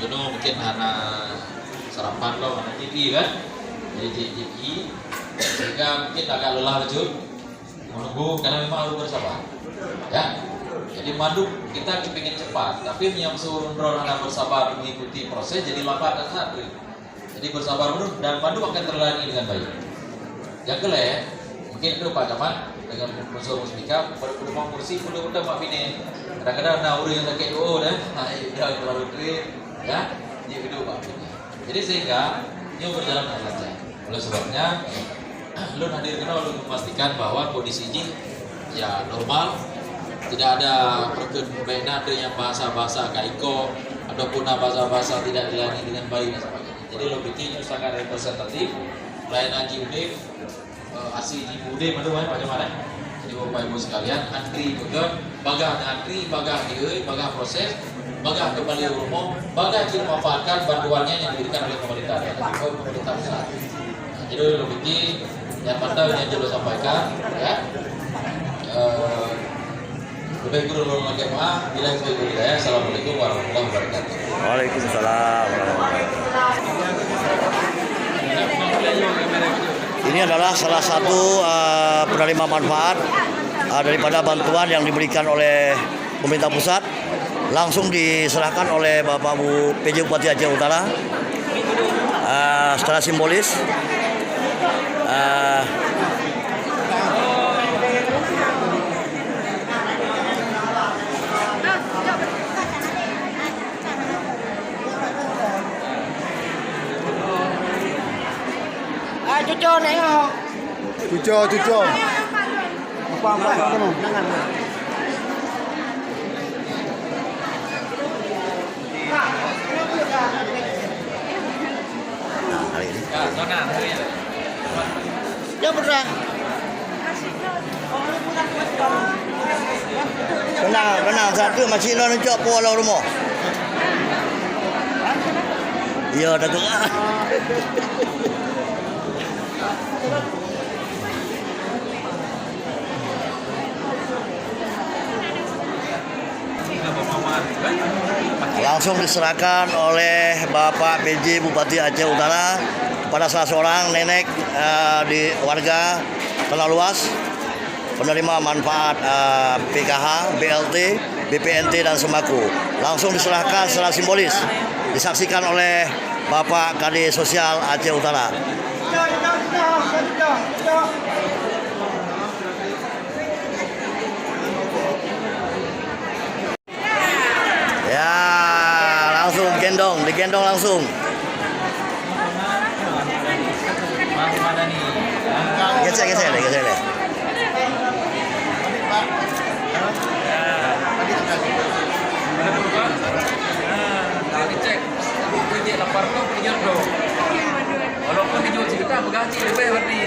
Mungkin mungkin anak sarapan lo, anak TV kan, jadi TV sehingga mungkin agak lelah betul menunggu karena memang harus bersabar, ya. Jadi madu kita ingin cepat, tapi yang suruh anak bersabar mengikuti proses jadi lambat dan satu. Jadi bersabar dulu dan madu akan terlayani dengan baik. Yang kedua, mungkin itu Pak Camat dengan unsur musbika perlu mau kursi perlu udah Pak Bine. Kadang-kadang nauri yang sakit dah, udah terlalu kering, ya. Dia video Pak Bine. Jadi sehingga ini berjalan dengan lancar. Oleh sebabnya, lu hadir kena lu memastikan bahwa kondisi ini ya normal, tidak ada perbedaan yang bahasa-bahasa kaiko ataupun bahasa-bahasa tidak dilayani dengan baik dan sebagainya. Jadi lo bikin itu sangat representatif, pelayanan JUD, asli JUD mana Pak Jamal. Jadi Bapak Ibu sekalian, antri juga, bagah antri, bagah dieu, bagah proses, bagah kembali umum, bagah kita memanfaatkan bantuannya yang diberikan oleh pemerintah dan pemerintah pusat. Nah, jadi lo bikin yang mantap yang jelas sampaikan, ya. Lebih kurang lagi maaf, bilang sebagai budaya. Assalamualaikum warahmatullahi wabarakatuh. Waalaikumsalam warahmatullahi wabarakatuh. Ini adalah salah satu penerima manfaat daripada bantuan yang diberikan oleh pemerintah pusat, langsung diserahkan oleh Bapak Bu PJ Bupati Aceh Utara secara simbolis. Cucu nengok. Cucu. Apa kamu? Hari ini. Ya pernah. Renang satu masih nak cok pola rumah. Ya dah gerak. Langsung diserahkan oleh Bapak PJ Bupati Aceh Utara kepada salah seorang nenek di warga Tanah Luas penerima manfaat PKH, BLT, BPNT dan sembako. Langsung diserahkan secara simbolis, disaksikan oleh Bapak Kadi Sosial Aceh Utara. Ya, langsung digendong langsung. Gesek deh. Walaupun dijual cerita berganti lebih berarti.